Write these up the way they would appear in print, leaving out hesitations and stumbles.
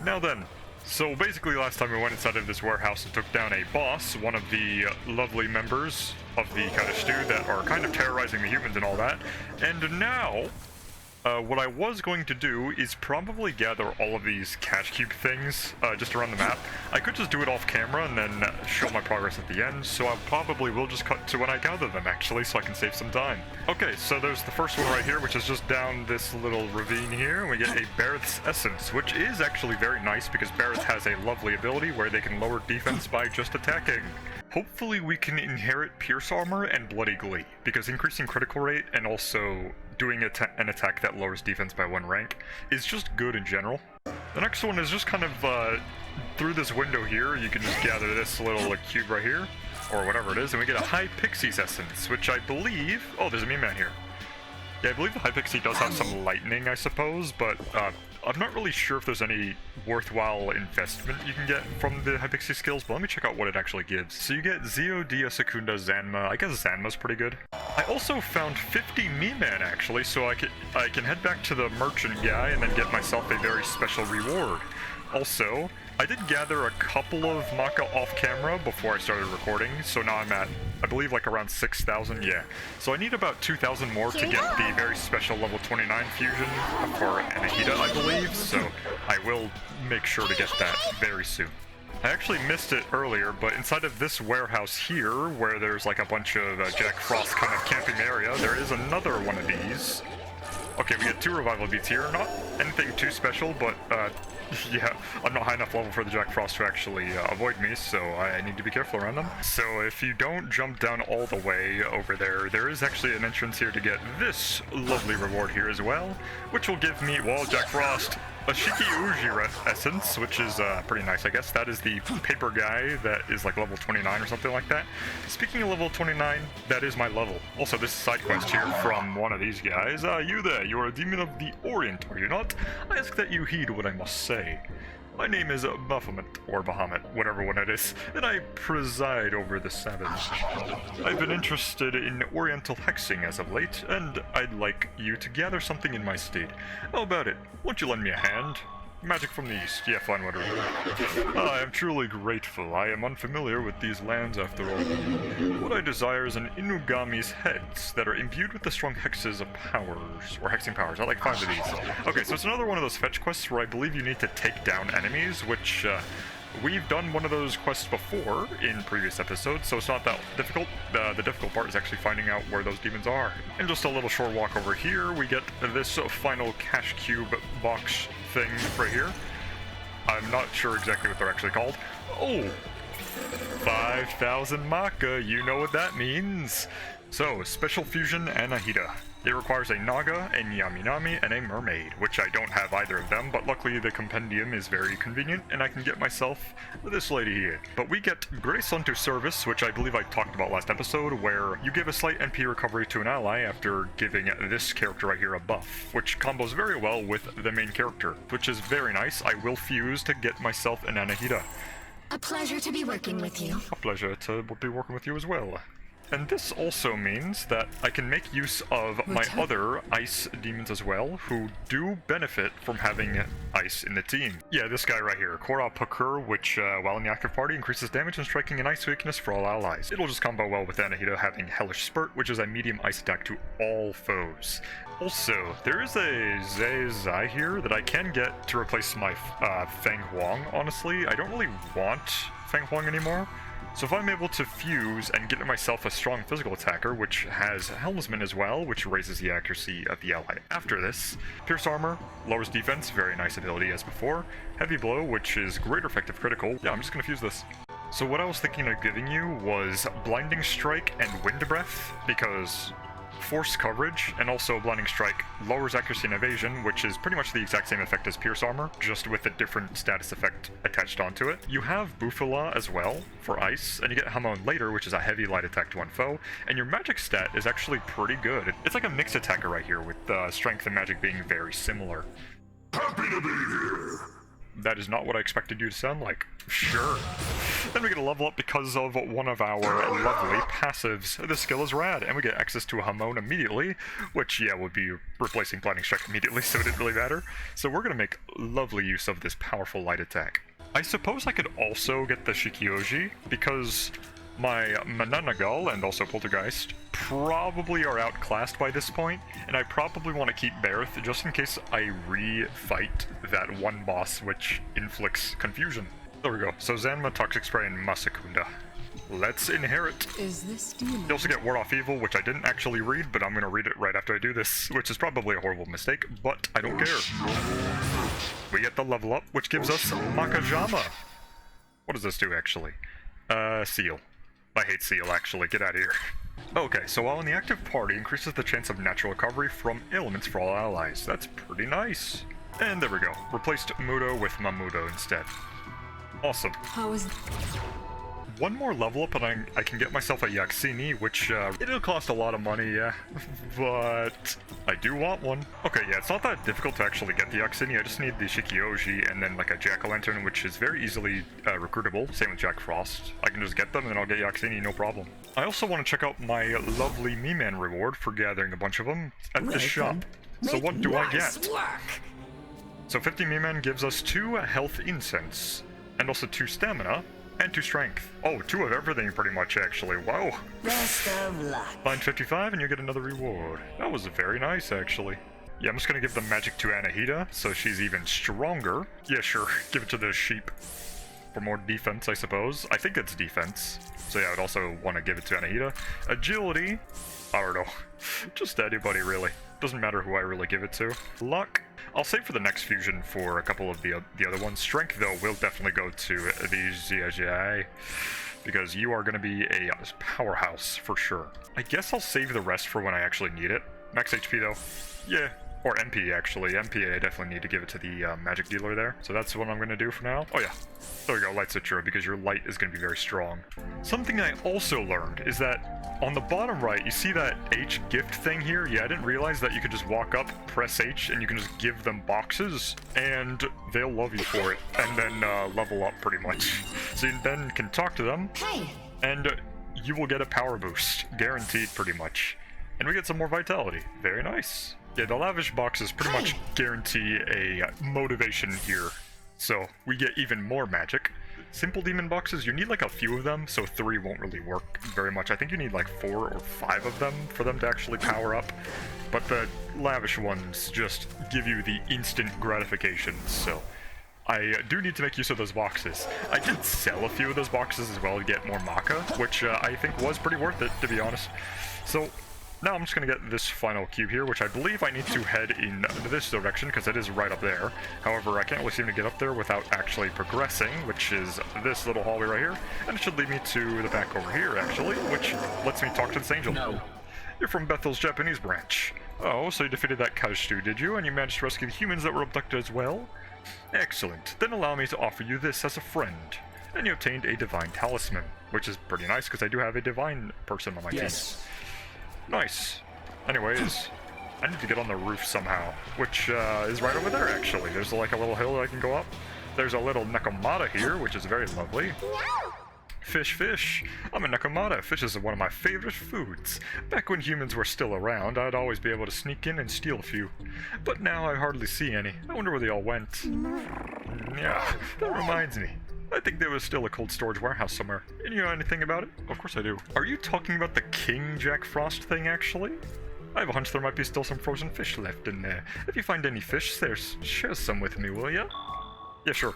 Now then, so basically last time we went inside of this warehouse and took down a boss, one of the lovely members of the Kadashtu that are kind of terrorizing the humans and all that, and now, what I was going to do is probably gather all of these cash cube things just around the map. I could just do it off camera and then show my progress at the end, so I probably will just cut to when I gather them actually, so I can save some time. Okay, so there's the first one right here, which is just down this little ravine here. We get a Bareth's Essence, which is actually very nice because Bareth has a lovely ability where they can lower defense by just attacking. Hopefully we can inherit Pierce Armor and Bloody Glee, because increasing critical rate and also doing an attack that lowers defense by 1 rank is just good in general. The next one is just kind of through this window here, you can just gather this little cube right here, or whatever it is, and we get a High Pixie's Essence, which I believe... Oh, there's a meme man here. Yeah, I believe the High Pixie does have some lightning, I suppose, but I'm not really sure if there's any worthwhile investment you can get from the High Pixie skills, but let me check out what it actually gives. So you get Zio, Dia, Secunda, Zanma. I guess Zanma's pretty good. I also found 50 Me-Man, actually, so I can head back to the merchant guy and then get myself a very special reward. Also, I did gather a couple of Maka off-camera before I started recording, so now I'm at, I believe, like around 6,000, yeah. So I need about 2,000 more to get the very special level 29 fusion for Anahita, I believe, so I will make sure to get that very soon. I actually missed it earlier, but inside of this warehouse here, where there's like a bunch of Jack Frost kind of camping area, there is another one of these. Okay, we get 2 revival beats here, not anything too special, but yeah, I'm not high enough level for the Jack Frost to actually avoid me, so I need to be careful around them. So if you don't jump down all the way over there, there is actually an entrance here to get this lovely reward here as well, which will give me, well, Jack Frost, a Shiki Uji Essence, which is pretty nice, I guess. That is the paper guy that is like level 29 or something like that. Speaking of level 29, that is my level. Also, this side quest here from one of these guys. You there, you are a demon of the Orient, are you not? I ask that you heed what I must say. My name is Baphomet, or Bahamut, whatever one it is, and I preside over the Savage. I've been interested in Oriental hexing as of late, and I'd like you to gather something in my state. How about it? Won't you lend me a hand? Magic from the East. Yeah, fine, whatever. I am truly grateful. I am unfamiliar with these lands after all. What I desire is an Inugami's heads that are imbued with the strong hexes of powers, or hexing powers. I like 5 of these. Okay, so it's another one of those fetch quests where I believe you need to take down enemies, which we've done one of those quests before in previous episodes, so it's not that difficult. The difficult part is actually finding out where those demons are. And just a little short walk over here, we get this final cash cube box thing right here. I'm not sure exactly what they're actually called. Oh! 5,000 Maka, you know what that means. So, Special Fusion Anahita. It requires a Naga, a Nyaminami, and a Mermaid, which I don't have either of them, but luckily the compendium is very convenient, and I can get myself this lady here. But we get Grace Unto Service, which I believe I talked about last episode, where you give a slight NP recovery to an ally after giving this character right here a buff, which combos very well with the main character, which is very nice. I will fuse to get myself an Anahita. A pleasure to be working with you. A pleasure to be working with you as well. And this also means that I can make use of my other ice demons as well, who do benefit from having ice in the team. Yeah, this guy right here, Kora Pakur, which while in the active party increases damage and striking and ice weakness for all allies. It'll just combo well with Anahita having Hellish Spurt, which is a medium ice attack to all foes. Also, there is a Zai here that I can get to replace my Feng Huang, honestly. I don't really want Feng Huang anymore. So if I'm able to fuse and get myself a strong physical attacker, which has Helmsman as well, which raises the accuracy of the ally after this. Pierce Armor, lowers defense, very nice ability as before. Heavy Blow, which is greater effective critical. Yeah, I'm just gonna fuse this. So what I was thinking of giving you was Blinding Strike and Wind Breath, because Force Coverage and also Blinding Strike lowers accuracy and evasion, which is pretty much the exact same effect as Pierce Armor, just with a different status effect attached onto it. You have Bufala as well for ice, and you get Hamon later, which is a heavy light attack to one foe, and your magic stat is actually pretty good. It's like a mixed attacker right here, with strength and magic being very similar. Happy to be here! That is not what I expected you to sound like. Sure. Then we get a level up because of one of our lovely passives. This skill is rad, and we get access to a Hamon immediately, which, yeah, would be replacing Blinding Strike immediately, so it didn't really matter. So we're gonna make lovely use of this powerful light attack. I suppose I could also get the Shikioji, because my Mananagal and also Poltergeist probably are outclassed by this point, and I probably want to keep Bareth just in case I re-fight that one boss which inflicts confusion. There we go. So Zanma, Toxic Spray, and Masakunda. Let's inherit. Is this demon? You also get Ward Off Evil, which I didn't actually read, but I'm going to read it right after I do this, which is probably a horrible mistake, but I don't care. We get the level up, which gives us Makajama. What does this do, actually? Seal. I hate Seal, actually. Get out of here. Okay, so while in the active party, increases the chance of natural recovery from ailments for all allies. That's pretty nice. And there we go. Replaced Mudo with Mamudo instead. Awesome. How is... One more level up and I can get myself a Yaxini, which it'll cost a lot of money, yeah, but I do want one. Okay, yeah, it's not that difficult to actually get the Yaxini. I just need the Shikioji and then like a Jack-o'-lantern, which is very easily recruitable. Same with Jack Frost. I can just get them and then I'll get Yaxini, no problem. I also want to check out my lovely Me-Man reward for gathering a bunch of them at the shop. So what do I get? So 50 Me-Man gives us 2 health incense and also 2 stamina. And 2 strength. Oh, 2 of everything pretty much, actually. Wow. Best of luck. Find 55 and you get another reward. That was very nice, actually. Yeah, I'm just gonna give the magic to Anahita, so she's even stronger. Yeah, sure. Give it to the sheep. For more defense, I suppose. I think it's defense. So yeah, I would also want to give it to Anahita. Agility. I don't know. Just anybody, really. Doesn't matter who I really give it to. Luck. I'll save for the next fusion for a couple of the other ones. Strength, though, will definitely go to the Ziajai, because you are going to be a powerhouse for sure. I guess I'll save the rest for when I actually need it. Max HP, though. Yeah. Or MP, actually. MP, I definitely need to give it to the magic dealer there. So that's what I'm going to do for now. Oh, yeah. There we go, Light Citra, because your light is going to be very strong. Something I also learned is that on the bottom right, you see that H gift thing here? Yeah, I didn't realize that you could just walk up, press H, and you can just give them boxes, and they'll love you for it, and then level up pretty much. So you then can talk to them, and you will get a power boost, guaranteed pretty much. And we get some more vitality. Very nice. Yeah, the lavish boxes pretty much guarantee a motivation here. So we get even more magic. Simple demon boxes, you need like a few of them, so 3 won't really work very much. I think you need like 4 or 5 of them for them to actually power up. But the lavish ones just give you the instant gratification, so I do need to make use of those boxes. I did sell a few of those boxes as well to get more Maka, which I think was pretty worth it, to be honest. So now I'm just going to get this final cube here, which I believe I need to head in this direction, because it is right up there. However, I can't really seem to get up there without actually progressing, which is this little hallway right here. And it should lead me to the back over here, actually, which lets me talk to this angel. No. You're from Bethel's Japanese branch. Oh, so you defeated that Kazstu, did you? And you managed to rescue the humans that were abducted as well? Excellent. Then allow me to offer you this as a friend. And you obtained a divine talisman, which is pretty nice, because I do have a divine person on my team. Nice. Anyways, I need to get on the roof somehow, which is right over there, actually. There's like a little hill that I can go up. There's a little Nekomata here, which is very lovely. Fish, fish. I'm a Nekomata. Fish is one of my favorite foods. Back when humans were still around, I'd always be able to sneak in and steal a few. But now I hardly see any. I wonder where they all went. Yeah, that reminds me. I think there was still a cold storage warehouse somewhere. And you know anything about it? Of course I do. Are you talking about the King Jack Frost thing, actually? I have a hunch there might be still some frozen fish left in there. If you find any fish, share some with me, will ya? Yeah, sure.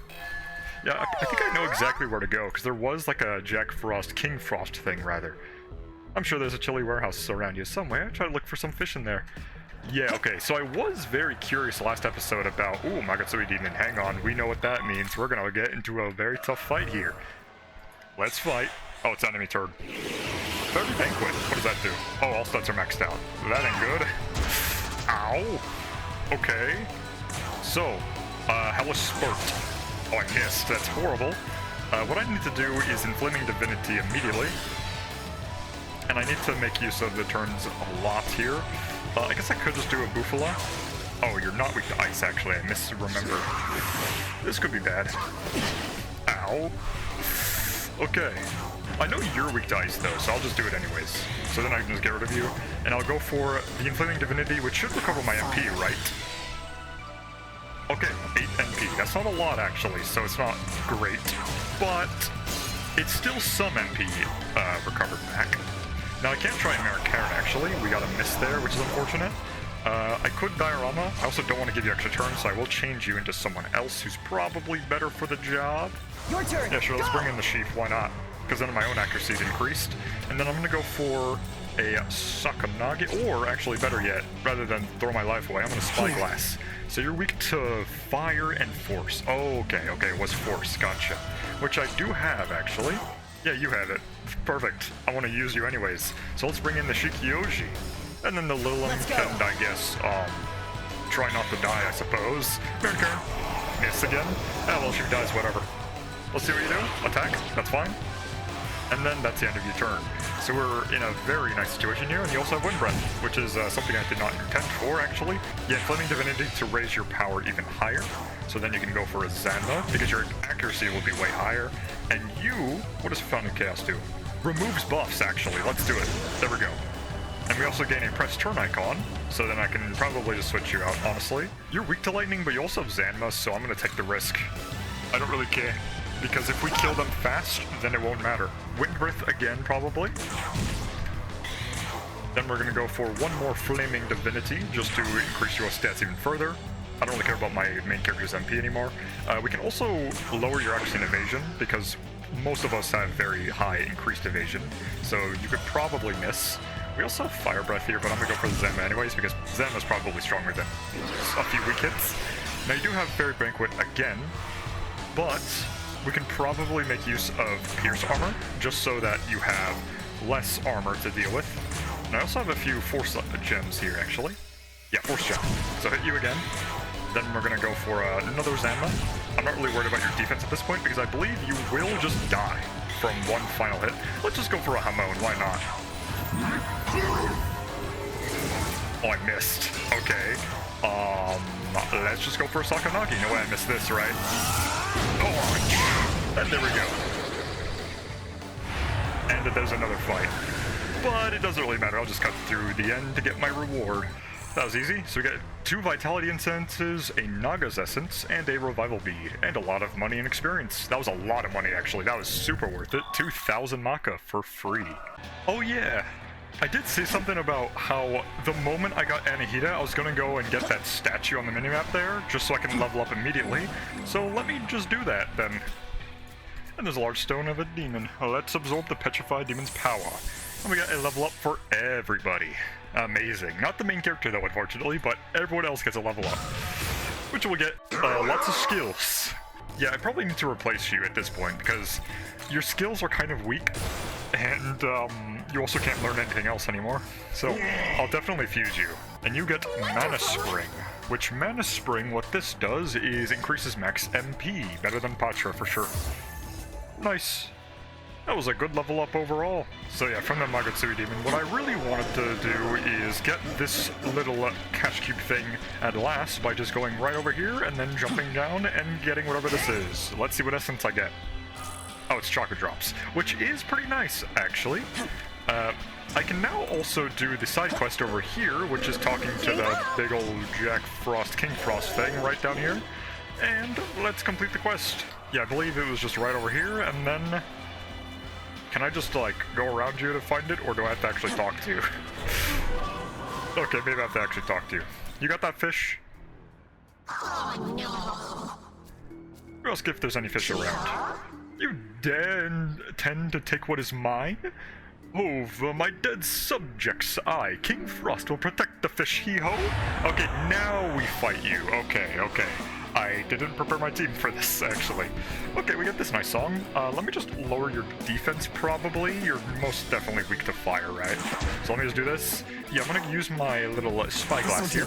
Yeah, I think I know exactly where to go, because there was like a Jack Frost, King Frost thing, rather. I'm sure there's a chili warehouse around you somewhere. Try to look for some fish in there. Yeah, okay, so I was very curious last episode about, ooh, Magatsui Demon, hang on, we know what that means. We're gonna get into a very tough fight here. Let's fight. Oh, it's enemy turn. 30 Banquet, what does that do? Oh, all stats are maxed out. That ain't good. Ow. Okay. So, Hellish Spurt. Oh, I missed, that's horrible. What I need to do is Inflaming Divinity immediately. And I need to make use of the turns a lot here. I guess I could just do a Bufala. Oh, you're not weak to ice, actually. I misremember. This could be bad. Ow. Okay. I know you're weak to ice though, so I'll just do it anyways. So then I can just get rid of you. And I'll go for the Inflaming Divinity, which should recover my MP, right? Okay, 8 MP. That's not a lot actually, so it's not great. But it's still some MP recovered back. Now I can't try Menorah actually. We got a miss there, which is unfortunate. I could Diorama. I also don't want to give you extra turns, so I will change you into someone else who's probably better for the job. Your turn. Yeah, sure, let's bring in the Sheaf, why not? Because then my own accuracy is increased. And then I'm going to go for a Sakanagi, or actually better yet, rather than throw my life away, I'm going to Spyglass. So you're weak to fire and force. Oh, okay, it was force, gotcha. Which I do have, actually. Yeah, you have it. Perfect. I want to use you anyways. So let's bring in the Shikyoji. And then the Lilim can, I guess, try not to die, I suppose. Menorah, miss again. Ah, well, she dies, whatever. Let's see what you do. Attack, that's fine. And then that's the end of your turn. So we're in a very nice situation here, and you also have Wind Breath, which is something I did not intend for, actually. Yeah, Inflaming Divinity to raise your power even higher. So then you can go for a Zanma, because your accuracy will be way higher. And you, what does Fountain of Chaos do? Removes buffs, actually. Let's do it. There we go. And we also gain a press turn icon, so then I can probably just switch you out, honestly. You're weak to lightning, but you also have Zanma, so I'm going to take the risk. I don't really care, because if we kill them fast, then it won't matter. Wind Breath again, probably. Then we're going to go for one more Flaming Divinity, just to increase your stats even further. I don't really care about my main character's MP anymore. We can also lower your accuracy and evasion, because most of us have very high increased evasion, so you could probably miss. We also have Fire Breath here, but I'm going to go for the Zanma anyways, because Zanma's probably stronger than a few weak hits. Now you do have Fairy Banquet again, but we can probably make use of Pierce Armor, just so that you have less armor to deal with. And I also have a few Force gems here, actually. Yeah, Force gem. So hit you again. Then we're going to go for another Zanma. I'm not really worried about your defense at this point, because I believe you will just die from one final hit. Let's just go for a Hamon, why not? Oh, I missed. Okay. Let's just go for a Sakanagi. No way I missed this, right? Punch! And there we go. And there's another fight. But it doesn't really matter. I'll just cut through the end to get my reward. That was easy. So we get 2 Vitality Incenses, a Naga's Essence, and a Revival Bead, and a lot of money and experience. That was a lot of money, actually. That was super worth it. 2,000 Maka for free. Oh yeah, I did say something about how the moment I got Anahita, I was going to go and get that statue on the minimap there, just so I can level up immediately. So let me just do that, then. And there's a large stone of a demon. Let's absorb the petrified demon's power. And we got a level up for everybody. Amazing. Not the main character though, unfortunately, but everyone else gets a level up. Which will get lots of skills. Yeah, I probably need to replace you at this point, because your skills are kind of weak, and you also can't learn anything else anymore. So I'll definitely fuse you. And you get Mana Spring, which Mana Spring, what this does is increases max MP, better than Patra for sure. Nice. That was a good level up overall. So yeah, from the Magotsui Demon, what I really wanted to do is get this little cash cube thing at last by just going right over here and then jumping down and getting whatever this is. Let's see what essence I get. Oh, it's Chakra Drops, which is pretty nice, actually. I can now also do the side quest over here, which is talking to the big old Jack Frost, King Frost thing right down here. And let's complete the quest. Yeah, I believe it was just right over here, and then... Can I just, like, go around you to find it, or do I have to actually talk to you? Okay, maybe I have to actually talk to you. You got that fish? Oh no. Or ask if there's any fish around. You tend to take what is mine? Over my dead subjects, I, King Frost, will protect the fish, hee-ho. Okay, now we fight you. Okay. I didn't prepare my team for this, actually. Okay, we got this nice song. Let me just lower your defense, probably. You're most definitely weak to fire, right? So let me just do this. Yeah, I'm gonna use my little spyglass here.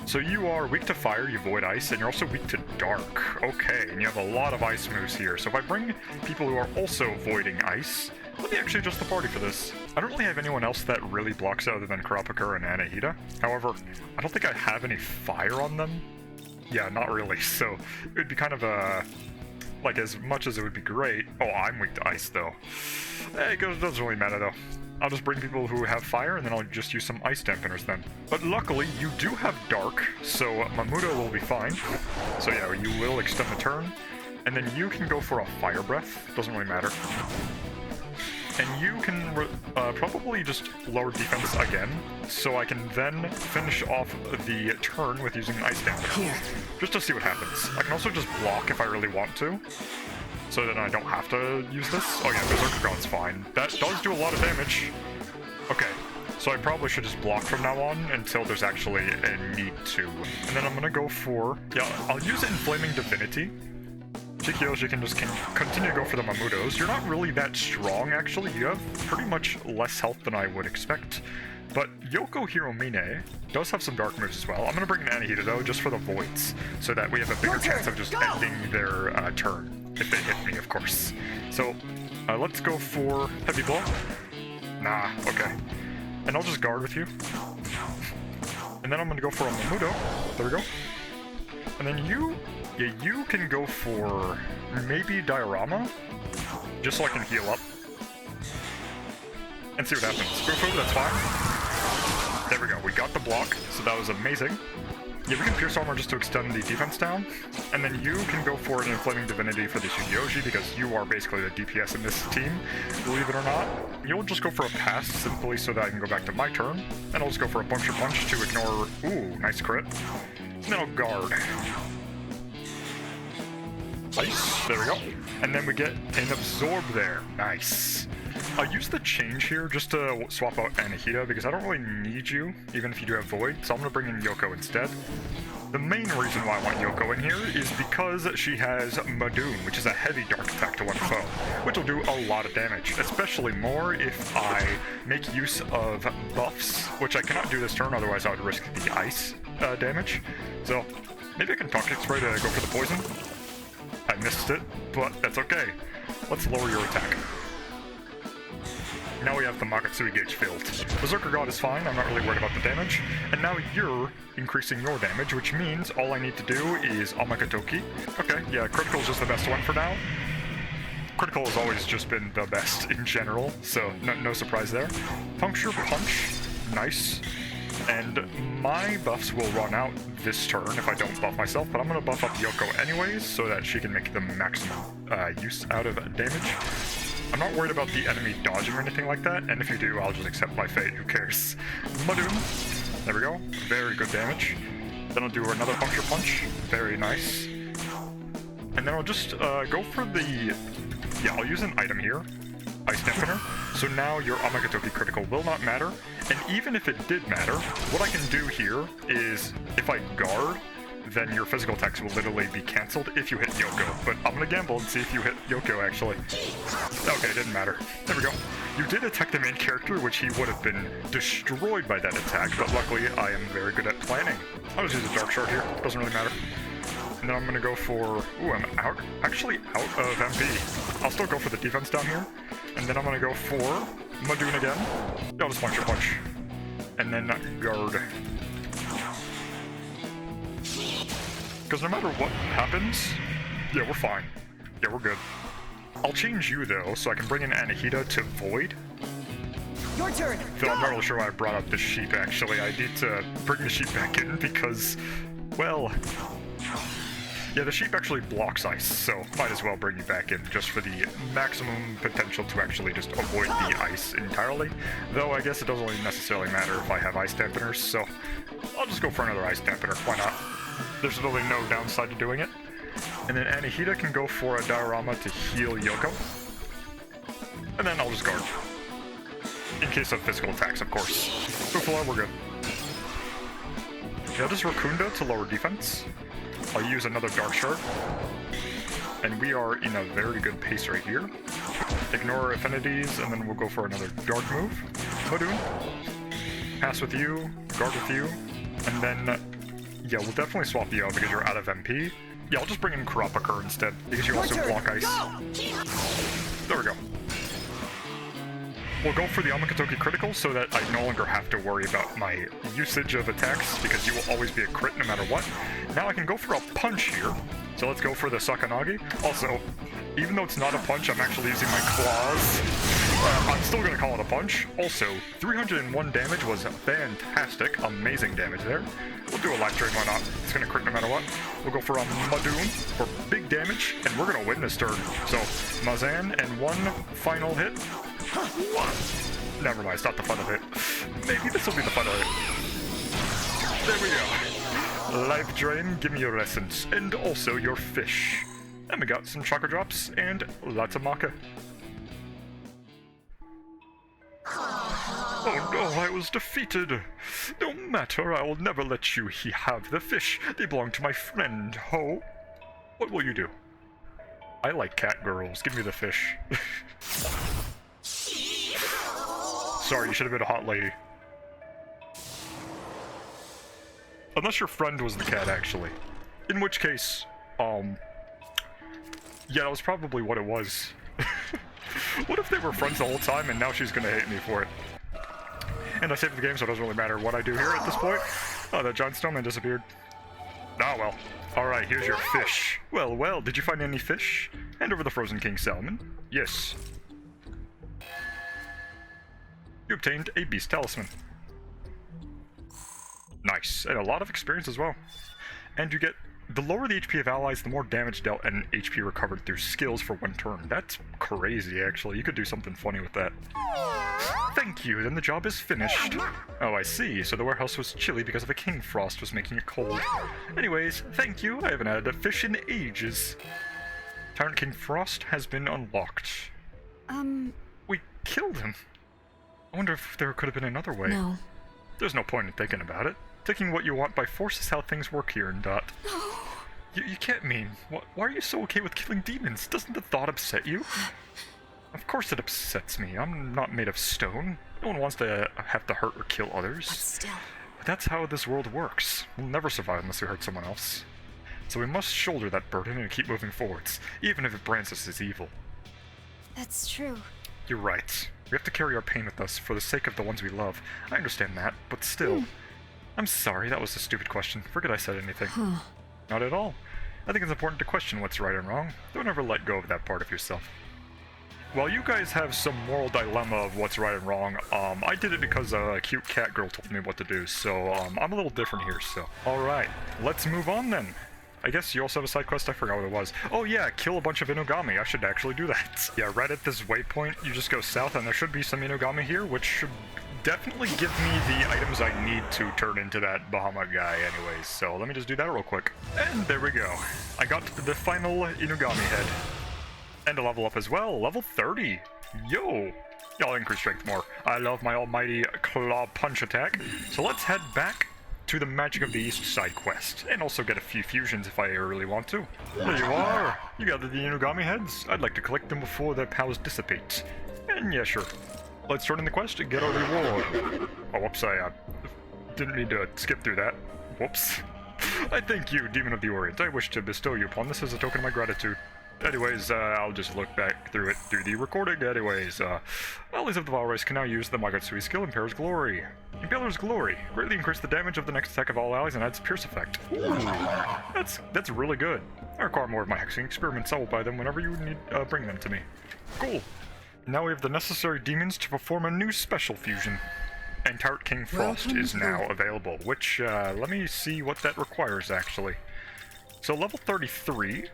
So you are weak to fire, you avoid ice, and you're also weak to dark. Okay, and you have a lot of ice moves here. So if I bring people who are also avoiding ice, let me actually adjust the party for this. I don't really have anyone else that really blocks it other than Kurapika and Anahita. However, I don't think I have any fire on them. Yeah, not really, so it would be kind of a... like, as much as it would be great. Oh, I'm weak to ice, though. It doesn't really matter, though. I'll just bring people who have fire, and then I'll just use some ice dampeners then. But luckily, you do have dark, so Mamuto will be fine. So yeah, you will extend the turn. And then you can go for a fire breath. Doesn't really matter. And you can probably just lower defense again, so I can then finish off the turn with using ice dampener. Just to see what happens. I can also just block if I really want to, so that I don't have to use this. Oh yeah, Berserker God's fine. That does do a lot of damage. Okay, so I probably should just block from now on until there's actually a need to. And then I'm gonna go for, yeah, I'll use Inflaming Divinity. Chikyoshi can just continue to go for the Mamutos. You're not really that strong, actually. You have pretty much less health than I would expect. But Yoko Hiromine does have some dark moves as well. I'm going to bring an Anahita, though, just for the voids, so that we have a bigger chance of just ending their turn, if they hit me, of course. So, let's go for Heavy Blow. Nah, okay. And I'll just guard with you. And then I'm going to go for a Mamuto. There we go. And then you... yeah, you can go for maybe Diorama, just so I can heal up. And see what happens. Bufu, that's fine. There we go, we got the block, so that was amazing. Yeah, we can Pierce Armor just to extend the defense down. And then you can go for an Inflaming Divinity for the Shuyoshi, because you are basically the DPS in this team, believe it or not. You'll just go for a pass, simply so that I can go back to my turn. And I'll just go for a Puncture Punch to ignore... ooh, nice crit. And then I'll guard. Nice, there we go. And then we get an Absorb there. Nice. I'll use the change here just to swap out Anahita, because I don't really need you, even if you do have Void, so I'm going to bring in Yoko instead. The main reason why I want Yoko in here is because she has Madoon, which is a heavy dark attack to one foe, which will do a lot of damage, especially more if I make use of buffs, which I cannot do this turn, otherwise I would risk the ice damage. So maybe I can Toxic Spray to go for the poison. I missed it, but that's okay. Let's lower your attack. Now we have the Makatsui gauge filled. Berserker God is fine, I'm not really worried about the damage. And now you're increasing your damage, which means all I need to do is Amakatoki. Okay, yeah, critical is just the best one for now. Critical has always just been the best in general, so no surprise there. Puncture Punch, nice. And my buffs will run out this turn if I don't buff myself, but I'm going to buff up Yoko anyways, so that she can make the maximum use out of damage. I'm not worried about the enemy dodging or anything like that, and if you do, I'll just accept my fate, who cares. Madoon, there we go, very good damage. Then I'll do another Puncture Punch, very nice. And then I'll just go for the... yeah, I'll use an item here, Ice Dampener. So now your Amakatoki critical will not matter, and even if it did matter, what I can do here is, if I guard, then your physical attacks will literally be cancelled if you hit Yoko. But I'm gonna gamble and see if you hit Yoko, actually. Okay, it didn't matter. There we go. You did attack the main character, which he would have been destroyed by that attack, but luckily I am very good at planning. I'll just use a Dark Shard here, doesn't really matter. And then I'm gonna go for... ooh, I'm actually out of MP. I'll still go for the defense down here. And then I'm gonna go for Madoon again. Yeah, I'll just Puncture Punch. And then guard. Because no matter what happens, yeah, we're fine. Yeah, we're good. I'll change you, though, so I can bring in Anahita to Void. Your turn. Though I'm not really sure why I brought up the sheep, actually. I need to bring the sheep back in because, well... yeah, the sheep actually blocks ice, so might as well bring you back in just for the maximum potential to actually just avoid the ice entirely. Though I guess it doesn't really necessarily matter if I have ice dampeners, so I'll just go for another ice dampener. Why not? There's really no downside to doing it. And then Anahita can go for a Diorama to heal Yoko. And then I'll just guard. In case of physical attacks, of course. Buffalo, we're good. Yeah, just Rakunda to lower defense. I'll use another Dark Shard. And we are in a very good pace right here. Ignore affinities, and then we'll go for another Dark move. Madoon. Pass with you, guard with you, and then... yeah, we'll definitely swap you out because you're out of MP. Yeah, I'll just bring in Kurapika instead, because you also block ice. There we go. We'll go for the Amakatoki critical so that I no longer have to worry about my usage of attacks, because you will always be a crit no matter what. Now I can go for a punch here, So let's go for the Sakanagi. Also, even though it's not a punch, I'm actually using my claws. I'm still gonna call it a punch. Also, 301 damage was fantastic. Amazing damage there. We'll do a life drain, why not? It's gonna crit no matter what. We'll go for a Madoon for big damage, and we're gonna win this turn. So, Mazan and one final hit. Never mind, it's not the final hit. Maybe this will be the final hit. There we go. Life drain, give me your essence, and also your fish. And we got some chakra drops, and lots of maca. Oh no, I was defeated. No matter, I will never let you have the fish. They belong to my friend, Ho. What will you do? I like cat girls. Give me the fish. Sorry, you should have been a hot lady. Unless your friend was the cat, actually. In which case, yeah, that was probably what it was. What if they were friends the whole time and now she's gonna hate me for it? And I saved the game, so it doesn't really matter what I do here at this point. Oh, that giant snowman disappeared. Ah, well. Alright, here's your fish. Well, well, did you find any fish? Hand over the Frozen King salmon. Yes. You obtained a beast talisman. Nice, and a lot of experience as well. And you get, the lower the HP of allies, the more damage dealt and HP recovered through skills for one turn. That's crazy, actually. You could do something funny with that. Thank you, then the job is finished. Oh, I see. So the warehouse was chilly because of a king frost was making it cold. Anyways, thank you. I haven't had a fish in ages. Tyrant King Frost has been unlocked. We killed him. I wonder if there could have been another way. No. There's no point in thinking about it. Taking what you want by force is how things work here in Dot. You can't mean. Why are you so okay with killing demons? Doesn't the thought upset you? Of course it upsets me. I'm not made of stone. No one wants to have to hurt or kill others. But still. But that's how this world works. We'll never survive unless we hurt someone else. So we must shoulder that burden and keep moving forwards, even if it brands us as evil. That's true. You're right. We have to carry our pain with us for the sake of the ones we love. I understand that, but still. I'm sorry, that was a stupid question. Forget I said anything. Not at all. I think it's important to question what's right and wrong. Don't ever let go of that part of yourself. While you guys have some moral dilemma of what's right and wrong, I did it because a cute cat girl told me what to do, so I'm a little different here, so. Alright, let's move on then. I guess you also have a side quest, I forgot what it was. Oh yeah, kill a bunch of Inugami, I should actually do that. Yeah, right at this waypoint, you just go south and there should be some Inugami here, which should definitely give me the items I need to turn into that Bahamut guy anyways, so let me just do that real quick. And there we go. I got the final Inugami head. And a level up as well, level 30. Yo! Y'all increase strength more. I love my almighty claw punch attack. So let's head back to the Magic of the East side quest, and also get a few fusions if I really want to. There you are! You gathered the Inugami heads. I'd like to collect them before their powers dissipate. And yeah, sure. Let's turn in the quest and get our reward. Oh, whoops, I didn't mean to skip through that. Whoops. I thank you, Demon of the Orient. I wish to bestow you upon this as a token of my gratitude. Anyways, I'll just look back through it through the recording. Anyways, allies of the Vile race can now use the Magotsui skill Impaler's Glory. Impaler's Glory greatly increases the damage of the next attack of all allies and adds Pierce effect. Ooh, that's really good. I require more of my hexing experiments. I will buy them whenever you need. Bring them to me. Cool. Now we have the necessary demons to perform a new special fusion. And Tyrant King Frost is now available, which, let me see what that requires, actually. So level 33,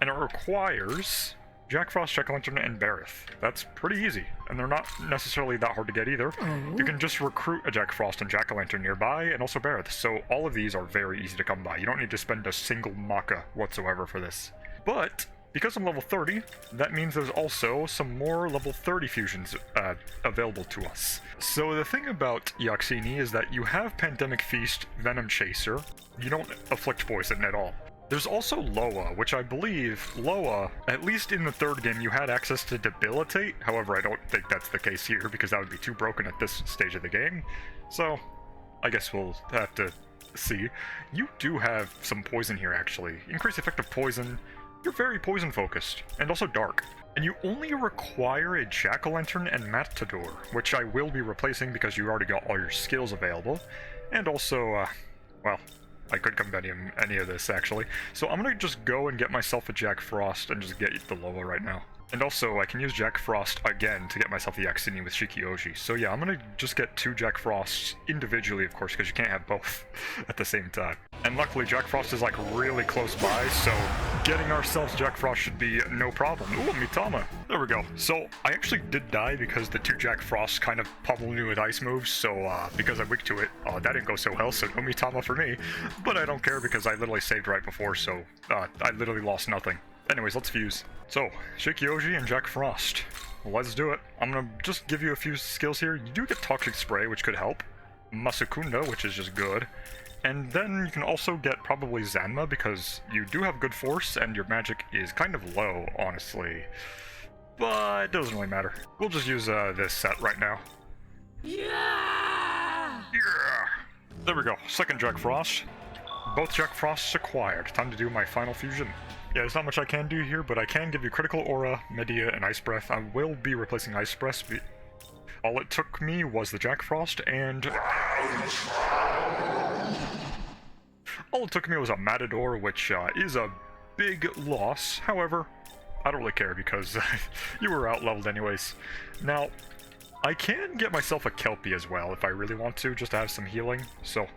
and it requires Jack Frost, Jack-o'-lantern, and Bareth. That's pretty easy, and they're not necessarily that hard to get either. You can just recruit a Jack Frost and Jack-o'-lantern nearby, and also Bareth, so all of these are very easy to come by. You don't need to spend a single maca whatsoever for this. But because I'm level 30, that means there's also some more level 30 fusions available to us. So the thing about Yaxini is that you have Pandemic Feast, Venom Chaser. You don't afflict poison at all. There's also Loa, which I believe, Loa, at least in the third game, you had access to Debilitate. However, I don't think that's the case here, because that would be too broken at this stage of the game. So, I guess we'll have to see. You do have some poison here, actually. Increased effective poison. You're very poison-focused, and also dark. And you only require a Jack-o'-lantern and Matador, which I will be replacing because you already got all your skills available. And also, well, I could compendium any of this, actually. So I'm gonna just go and get myself a Jack Frost and just get the Loa right now. And also, I can use Jack Frost again to get myself the Axini with Shikioji. So yeah, I'm gonna just get 2 Jack Frosts individually, of course, because you can't have both at the same time. And luckily, Jack Frost is like really close by, so getting ourselves Jack Frost should be no problem. Ooh, Mitama. There we go. So I actually did die because the 2 Jack Frosts kind of pummeled me with ice moves, so because I'm weak to it, that didn't go so well, so no Mitama for me. But I don't care because I literally saved right before, so I literally lost nothing. Anyways, let's fuse. So, Shikioji and Jack Frost. Let's do it. I'm gonna just give you a few skills here. You do get Toxic Spray, which could help. Masukunda, which is just good. And then you can also get probably Zanma, because you do have good force, and your magic is kind of low, honestly. But it doesn't really matter. We'll just use this set right now. Yeah! There we go. Second Jack Frost. Both Jack Frosts acquired. Time to do my final fusion. Yeah, there's not much I can do here, but I can give you Critical Aura, Media, and Ice Breath. I will be replacing Ice Breath. All it took me was the Jack Frost, and all it took me was a Matador, which is a big loss. However, I don't really care because you were out-leveled anyways. Now, I can get myself a Kelpie as well if I really want to, just to have some healing. So,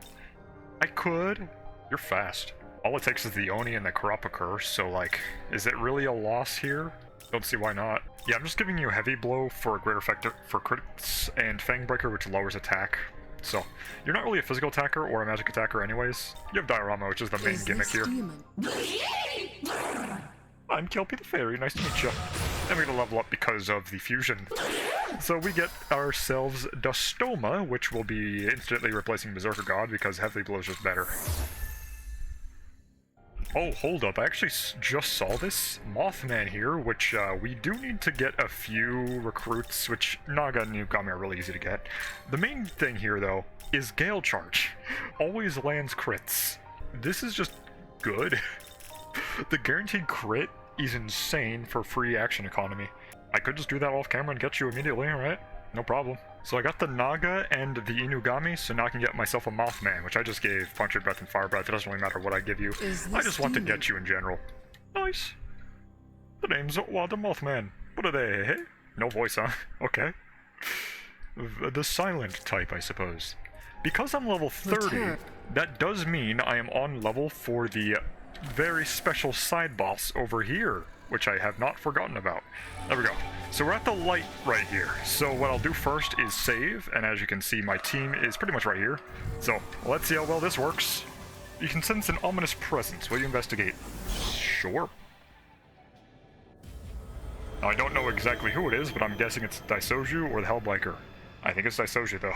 I could. You're fast. All it takes is the Oni and the Karappa Curse, so like, is it really a loss here? Don't see why not. Yeah, I'm just giving you a Heavy Blow for a greater effect for crits, and Fang Breaker, which lowers attack. So, you're not really a physical attacker or a magic attacker anyways. You have Diorama, which is the main gimmick here. I'm Kelpie the Fairy, nice to meet you. And we're gonna level up because of the fusion. So we get ourselves Dustoma, which will be instantly replacing Berserker God because Heavy Blow is just better. Oh, hold up, I actually just saw this Mothman here, which we do need to get a few recruits, which Naga and Nekomata are really easy to get. The main thing here, though, is Gale Charge. Always lands crits. This is just good. The guaranteed crit is insane for free action economy. I could just do that off camera and get you immediately, right? No problem. So I got the Naga and the Inugami, so now I can get myself a Mothman, which I just gave Punctured Breath and Fire Breath. It doesn't really matter what I give you. I just want to get you in general. Nice. The name's Owa the Mothman. What are they, hey? No voice, huh? Okay. The silent type, I suppose. Because I'm level 30, that does mean I am on level for the very special side boss over here, which I have not forgotten about. There we go. So we're at the light right here. So what I'll do first is save, and as you can see, my team is pretty much right here. So let's see how well this works. You can sense an ominous presence. Will you investigate? Sure. Now, I don't know exactly who it is, but I'm guessing it's Daisoujou or the Hellbiker. I think it's Daisoujou, though.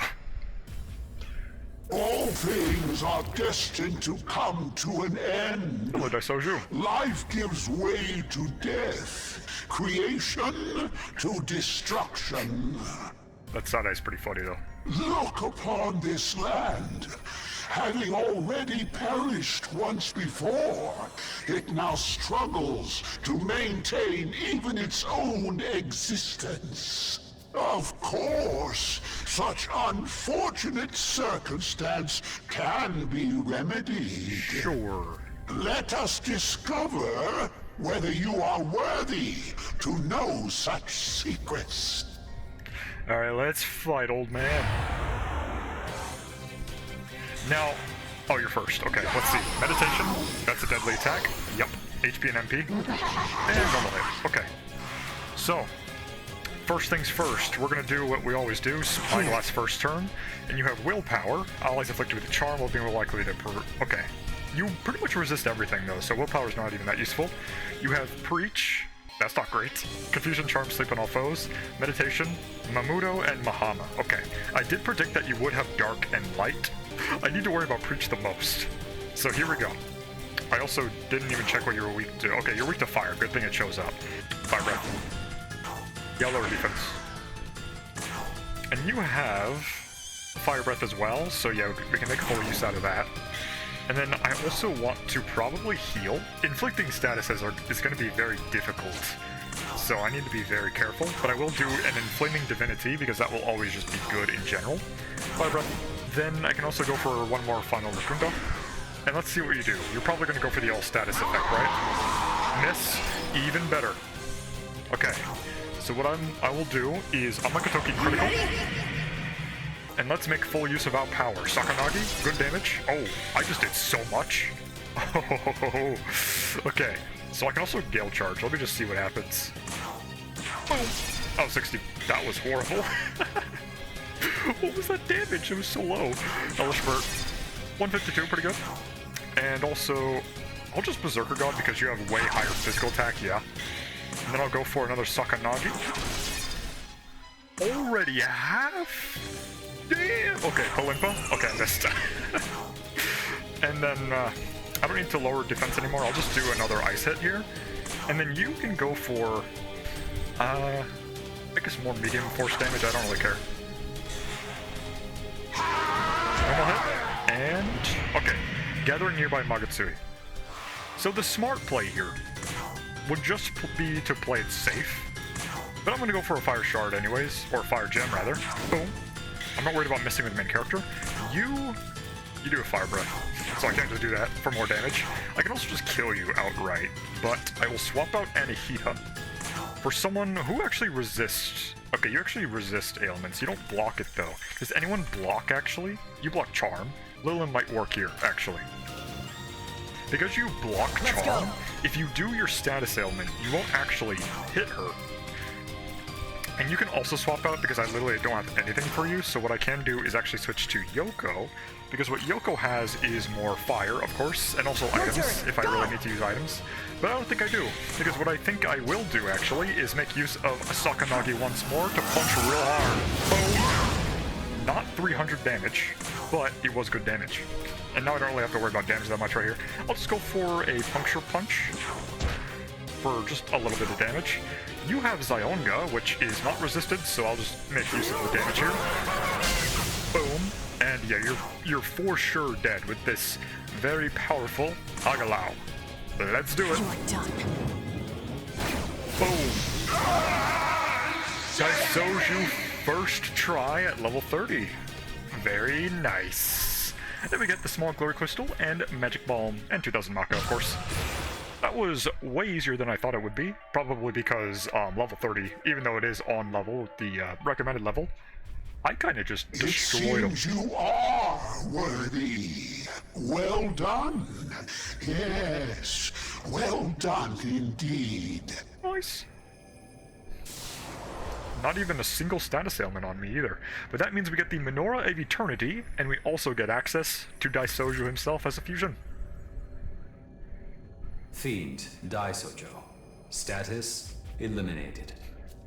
All things are destined to come to an end. Hello, Daisoujou. Life gives way to death, creation to destruction. That Sadai's pretty funny, though. Look upon this land. Having already perished once before, it now struggles to maintain even its own existence. Of course, such unfortunate circumstance can be remedied. Sure. Let us discover whether you are worthy to know such secrets. Alright, let's fight, old man. Now, oh, you're first. Okay, let's see. Meditation, that's a deadly attack. Yep. HP and MP. And normal hit. Okay. So, first things first, we're going to do what we always do, Spyglass first turn, and you have Willpower. Allies afflicted with a charm will be more likely to... Okay. You pretty much resist everything, though, so Willpower is not even that useful. You have Preach. That's not great. Confusion, Charm, Sleep on all foes. Meditation, Mamudo, and Mahama. Okay. I did predict that you would have Dark and Light. I need to worry about Preach the most. So here we go. I also didn't even check what you were weak to. Okay, you're weak to Fire. Good thing it shows up. Fire Breath. Yeah, lower defense. And you have Fire Breath as well, so yeah, we can make full use out of that. And then I also want to probably heal. Inflicting statuses is going to be very difficult, so I need to be very careful. But I will do an Inflaming Divinity, because that will always just be good in general. Fire Breath. Then I can also go for one more Final Rotunda. and let's see what you do. You're probably going to go for the all status effect, right? Miss, even better. Okay, so what I will do is Amakotoki critical, and let's make full use of our power. Sakanagi, good damage. Oh, I just did so much. Oh, okay, so I can also Gale Charge. Let me just see what happens. Boom. Oh, 60. That was horrible. What was that damage? It was so low. Hellish Spurt. 152, pretty good. And also, I'll just Berserker God because you have way higher physical attack, yeah. And then I'll go for another Sakanagi. Already half? Damn! Okay, Kalimpa. Okay, I missed. And then, I don't need to lower defense anymore. I'll just do another ice hit here. And then you can go for, I guess more medium force damage. I don't really care. Normal hit. And, okay. Gathering nearby Magutsui. So the smart play here would just be to play it safe. But I'm going to go for a Fire Shard anyways. Or a Fire Gem, rather. Boom. I'm not worried about missing with the main character. You do a Fire Breath, so I can't just do that for more damage. I can also just kill you outright, but I will swap out Anahita for someone who actually resists. Okay, you actually resist ailments. You don't block it, though. Does anyone block, actually? You block Charm. Lilin might work here, actually. Because you block Charm, if you do your status ailment, you won't actually hit her. And you can also swap out because I literally don't have anything for you, so what I can do is actually switch to Yoko, because what Yoko has is more fire, of course, and also items, if I really need to use items. But I don't think I do, because what I think I will do, actually, is make use of a Sakanagi once more to punch real hard. Boom! Not 300 damage, but it was good damage. And now I don't really have to worry about damage that much right here. I'll just go for a Puncture Punch for just a little bit of damage. You have Zionga, which is not resisted, so I'll just make use of the damage here. Boom. And yeah, you're for sure dead with this very powerful Agalao. Let's do it. Boom. Daisoujou first try at level 30. Very nice. Then we get the small glory crystal and magic balm and 2000 Maka, of course. That was way easier than I thought it would be, probably because level 30, even though it is on level, the recommended level, I kind of just destroyed him. It seems you are worthy. Well done. Yes, well done indeed. Nice. Not even a single status ailment on me either, but that means we get the Menorah of Eternity, and we also get access to Daisoujou himself as a fusion. Fiend, Daisoujou. Status, eliminated.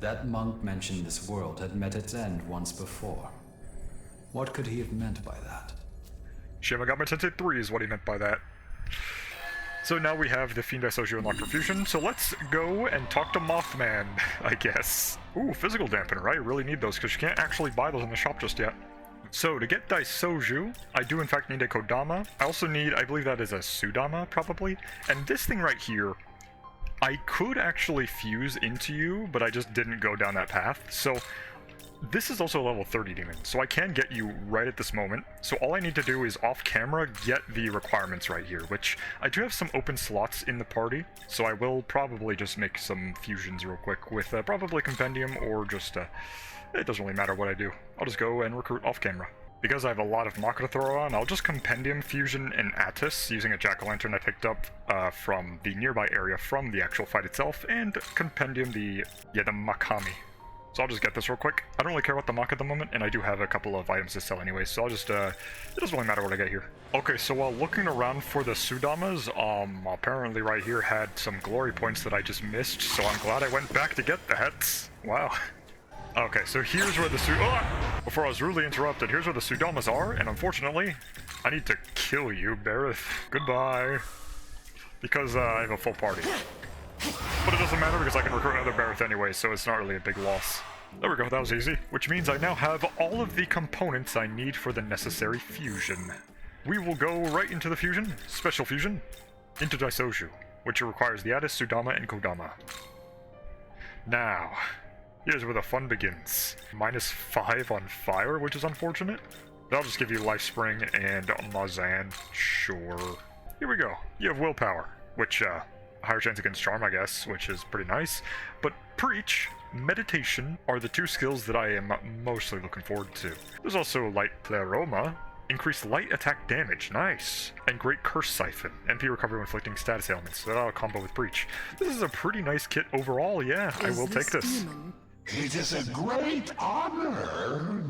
That monk mentioned this world had met its end once before. What could he have meant by that? Shin Megami Tensei 3 is what he meant by that. So now we have the Fiend Daisoujou unlocked for fusion, so let's go and talk to Mothman, I guess. Ooh, physical dampener, I really need those, because you can't actually buy those in the shop just yet. So, to get Daisoujou, I do in fact need a Kodama. I also need, I believe that is a Sudama, probably. And this thing right here, I could actually fuse into you, but I just didn't go down that path. So, this is also a level 30 demon, so I can get you right at this moment. So all I need to do is off-camera get the requirements right here, which I do have some open slots in the party, so I will probably just make some fusions real quick with probably Compendium or just, it doesn't really matter what I do. I'll just go and recruit off-camera. Because I have a lot of Maka to throw on, I'll just Compendium Fusion and Attis using a Jack-o'-lantern I picked up from the nearby area from the actual fight itself, and Compendium the Makami. So I'll just get this real quick. I don't really care about the Maka at the moment, and I do have a couple of items to sell anyway, so I'll just, it doesn't really matter what I get here. Okay, so while looking around for the Sudamas, apparently right here had some glory points that I just missed, so I'm glad I went back to get that. Wow. Okay, so here's where the before I was rudely interrupted, here's where the Sudamas are, and unfortunately, I need to kill you, Bareth. Goodbye. Because, I have a full party. But it doesn't matter because I can recruit another Bareth anyway, so it's not really a big loss. There we go, that was easy. Which means I now have all of the components I need for the necessary fusion. We will go right into the fusion, special fusion, into Daisoujou, which requires the Addis, Sudama, and Kodama. Now, here's where the fun begins. -5 on fire, which is unfortunate. I'll just give you Life Spring and Mazan. Sure. Here we go. You have Willpower, which, higher chance against Charm, I guess, which is pretty nice. But Preach, Meditation are the two skills that I am mostly looking forward to. There's also Light Pleroma, increased light attack damage, nice. And Great Curse Siphon, MP recovery when inflicting status ailments, so that'll combo with Preach. This is a pretty nice kit overall, yeah, I will take this. It is a great honor.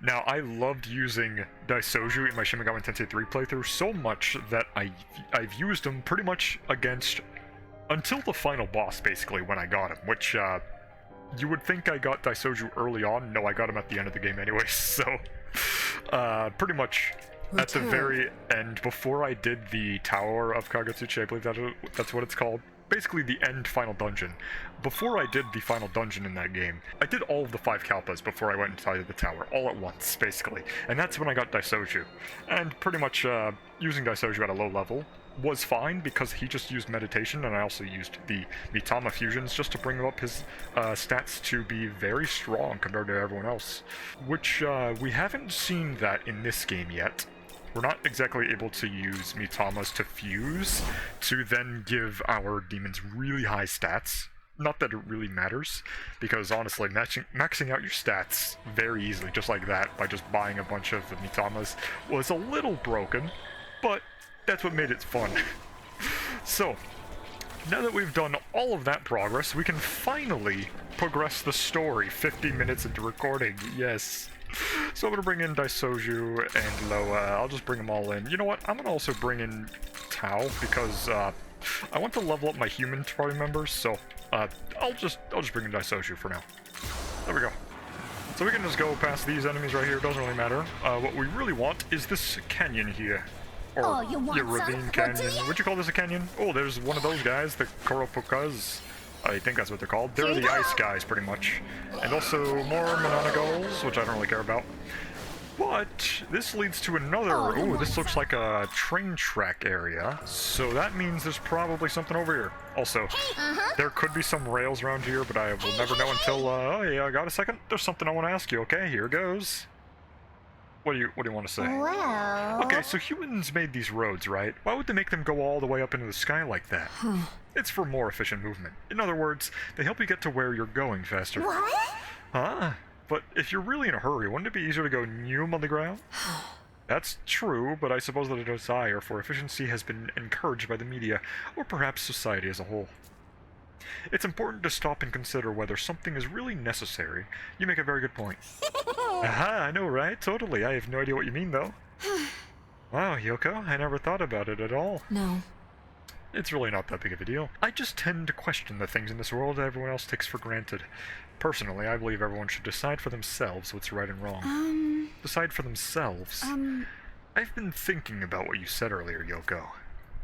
Now, I loved using Daisoujou in my Shin Megami Tensei 3 playthrough so much that I've used him pretty much against until the final boss, basically, when I got him, which, you would think I got Daisoujou early on. No, I got him at the end of the game anyway, so, pretty much at the very end, before I did the Tower of Kagetsuchi, I believe that's what it's called. Basically the end final dungeon. Before I did the final dungeon in that game, I did all of the 5 Kalpas before I went inside the tower, all at once, basically. And that's when I got Daisoujou. And pretty much using Daisoujou at a low level was fine because he just used meditation, and I also used the Mitama fusions just to bring up his stats to be very strong compared to everyone else. Which we haven't seen that in this game yet. We're not exactly able to use Mitamas to fuse to then give our demons really high stats. Not that it really matters, because honestly, maxing out your stats very easily, just like that, by just buying a bunch of Mitamas, was a little broken, but that's what made it fun. So, now that we've done all of that progress, we can finally progress the story 50 minutes into recording, yes. So I'm going to bring in Daisoujou and Loa. I'll just bring them all in. You know what? I'm going to also bring in Tao because I want to level up my human party members. So I'll just bring in Daisoujou for now. There we go. So we can just go past these enemies right here. It doesn't really matter. What we really want is this canyon here. Or your ravine canyon. Would you call this a canyon? Oh, there's one of those guys, the Koropukas. I think that's what they're called. They're the ice guys, pretty much. And also more Mononagals, which I don't really care about. But this leads to another... Ooh, this looks like a train track area. So that means there's probably something over here. Also, there could be some rails around here, but I will never know until... oh yeah, I got a second. There's something I want to ask you. Okay, here goes. What do you want to say? Well... Okay, so humans made these roads, right? Why would they make them go all the way up into the sky like that? It's for more efficient movement. In other words, they help you get to where you're going faster. What? Huh? But if you're really in a hurry, wouldn't it be easier to go noom on the ground? That's true, but I suppose that a desire for efficiency has been encouraged by the media, or perhaps society as a whole. It's important to stop and consider whether something is really necessary. You make a very good point. Aha, I know, right? Totally. I have no idea what you mean, though. Wow, Yoko, I never thought about it at all. No. It's really not that big of a deal. I just tend to question the things in this world that everyone else takes for granted. Personally, I believe everyone should decide for themselves what's right and wrong. Decide for themselves. I've been thinking about what you said earlier, Yoko.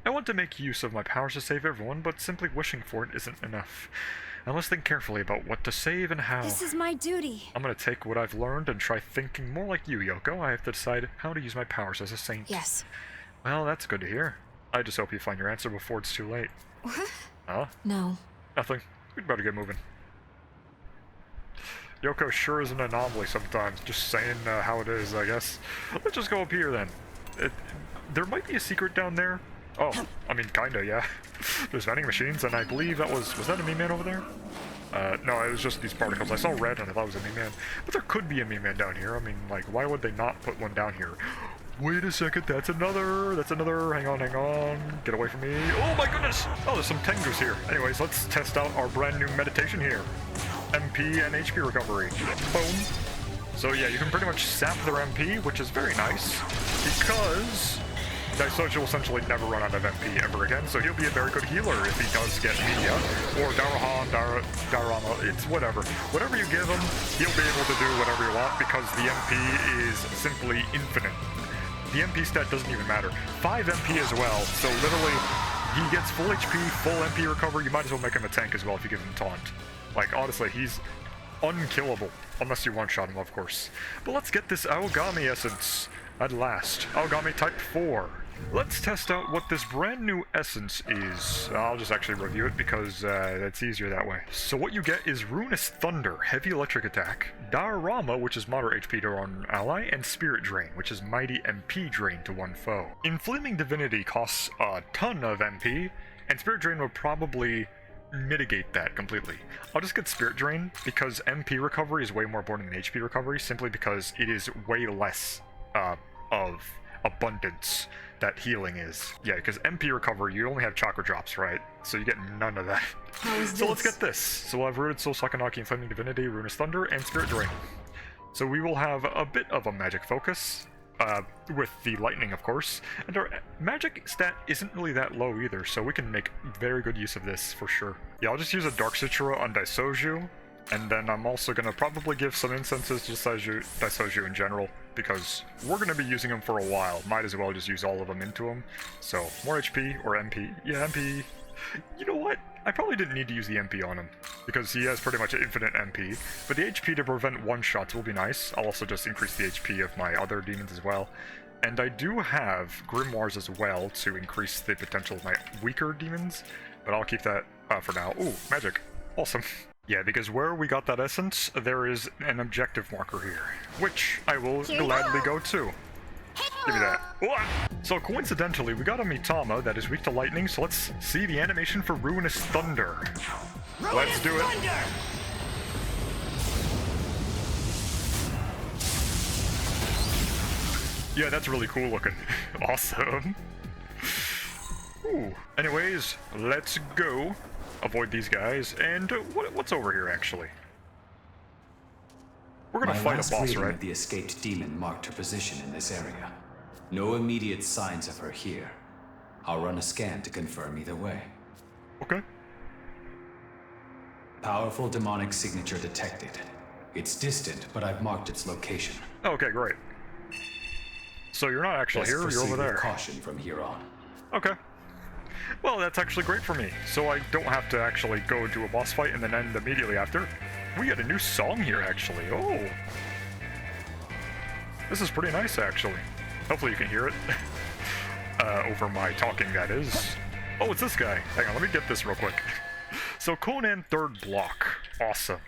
I want to make use of my powers to save everyone, but simply wishing for it isn't enough. I must think carefully about what to save and how. This is my duty. I'm gonna take what I've learned and try thinking more like you, Yoko. I have to decide how to use my powers as a saint. Yes. Well, that's good to hear. I just hope you find your answer before it's too late. What? Huh? No. Nothing. We'd better get moving. Yoko sure is an anomaly sometimes. Just saying how it is, I guess. Let's just go up here then. There might be a secret down there. Oh, I mean, kinda, yeah. There's vending machines, and I believe that was that a meme-man over there? No, it was just these particles. I saw red, and I thought it was a meme-man. But there could be a meme-man down here. I mean, like, why would they not put one down here? Wait a second, that's another, hang on, get away from me. Oh my goodness! Oh, there's some Tengus here. Anyways, let's test out our brand new meditation here. MP and HP recovery. Boom. So yeah, you can pretty much sap their MP, which is very nice, because Daisoujou will essentially never run out of MP ever again, so he'll be a very good healer if he does get media, or Dairama, it's whatever. Whatever you give him, he'll be able to do whatever you want, because the MP is simply infinite. The MP stat doesn't even matter. 5 MP as well, so literally, he gets full HP, full MP recovery. You might as well make him a tank as well if you give him taunt. Like, honestly, he's unkillable, unless you one-shot him, of course. But let's get this Aogami essence at last. Aogami type 4. let's test out what this brand new essence is. I'll just actually review it because that's easier that way. So what you get is Ruinous Thunder, heavy electric attack, Diorama, which is moderate HP to one ally, and Spirit Drain, which is mighty MP drain to one foe. Inflaming Divinity costs a ton of MP, and Spirit Drain will probably mitigate that completely. I'll just get Spirit Drain because MP recovery is way more important than HP recovery, simply because it is way less of abundance that healing is. Yeah, because MP recovery, you only have chakra drops, right? So you get none of that. So let's get this. So we'll have Rooted Soul, Sakanaki, Inflaming Divinity, Ruinous Thunder, and Spirit Drain. So we will have a bit of a magic focus, with the lightning, of course, and our magic stat isn't really that low either, so we can make very good use of this for sure. Yeah, I'll just use a Dark Citra on Daisoujou, and then I'm also gonna probably give some incenses to Daisoujou in general, because we're gonna be using them for a while. Might as well just use all of them into them. So, more HP or MP. Yeah, MP. You know what? I probably didn't need to use the MP on him, because he has pretty much infinite MP, but the HP to prevent one-shots will be nice. I'll also just increase the HP of my other demons as well. And I do have Grimoires as well to increase the potential of my weaker demons, but I'll keep that for now. Ooh, magic. Awesome. Yeah, because where we got that essence, there is an objective marker here, which I will gladly go to. Give me that. Whoa! So coincidentally, we got a Mitama that is weak to lightning, so let's see the animation for Ruinous Thunder. Let's do it. Yeah, that's really cool looking. Awesome. Ooh. Anyways, let's go. Avoid these guys. And what's over here, actually? We're gonna fight a boss, right? The escaped demon marked her position in this area. No immediate signs of her here. I'll run a scan to confirm either way. Okay. Powerful demonic signature detected. It's distant, but I've marked its location. Okay, great. So you're not actually here, you're over there. Caution from here on. Okay. Well, that's actually great for me. So I don't have to actually go into a boss fight and then end immediately after. We got a new song here, actually. Oh. This is pretty nice, actually. Hopefully you can hear it. Over my talking, that is. Oh, it's this guy. Hang on, let me get this real quick. So Conan third block. Awesome.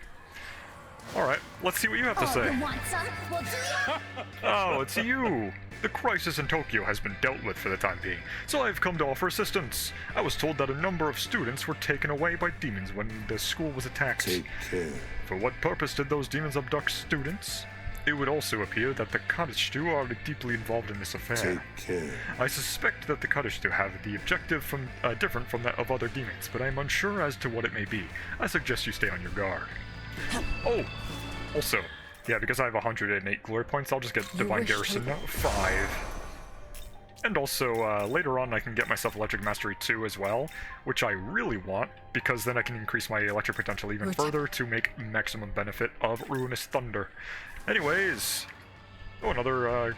Alright, let's see what you have to say. You want some? Well, do you? Oh, it's you! The crisis in Tokyo has been dealt with for the time being, so I've come to offer assistance. I was told that a number of students were taken away by demons when the school was attacked. Take care. For what purpose did those demons abduct students? It would also appear that the Kadishtu are deeply involved in this affair. Take care. I suspect that the Kadishtu have the objective different from that of other demons, but I'm unsure as to what it may be. I suggest you stay on your guard. Oh! Also, yeah, because I have 108 glory points, I'll just get Divine Garrison 5. And also, later on I can get myself Electric Mastery 2 as well, which I really want, because then I can increase my electric potential even further to make maximum benefit of Ruinous Thunder. Anyways, oh, another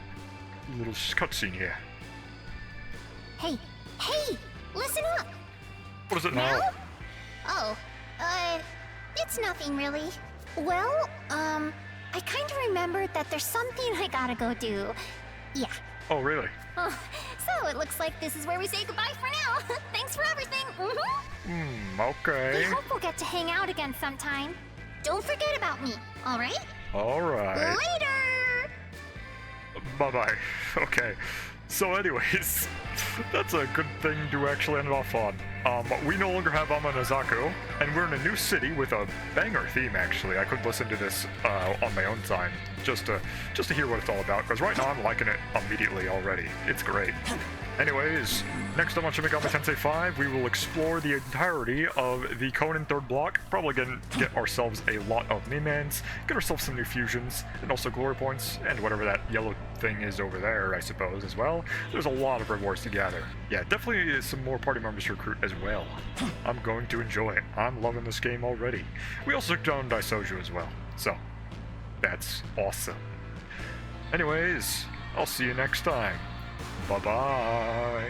little cutscene here. Hey, listen up. What is it now? Oh, it's nothing really. Well, I kind of remembered that there's something I gotta go do. Yeah. Oh, really? Oh, so it looks like this is where we say goodbye for now. Thanks for everything. Okay. I hope we'll get to hang out again sometime. Don't forget about me, alright? Alright. Later! Bye-bye. Okay. So anyways, that's a good thing to actually end it off on. We no longer have Amanazako, and we're in a new city with a banger theme, actually. I could listen to this on my own time, just to hear what it's all about, because right now I'm liking it immediately already. It's great. Anyways, next up on Shin Megami Tensei 5, we will explore the entirety of the Conan third block, probably get ourselves a lot of Mimans, get ourselves some new fusions, and also glory points, and whatever that yellow thing is over there, I suppose, as well. There's a lot of rewards to gather. Yeah, definitely some more party members to recruit as well. I'm going to enjoy it. I'm loving this game already. We also took down Daisoujou as well, so that's awesome. Anyways, I'll see you next time. Bye-bye.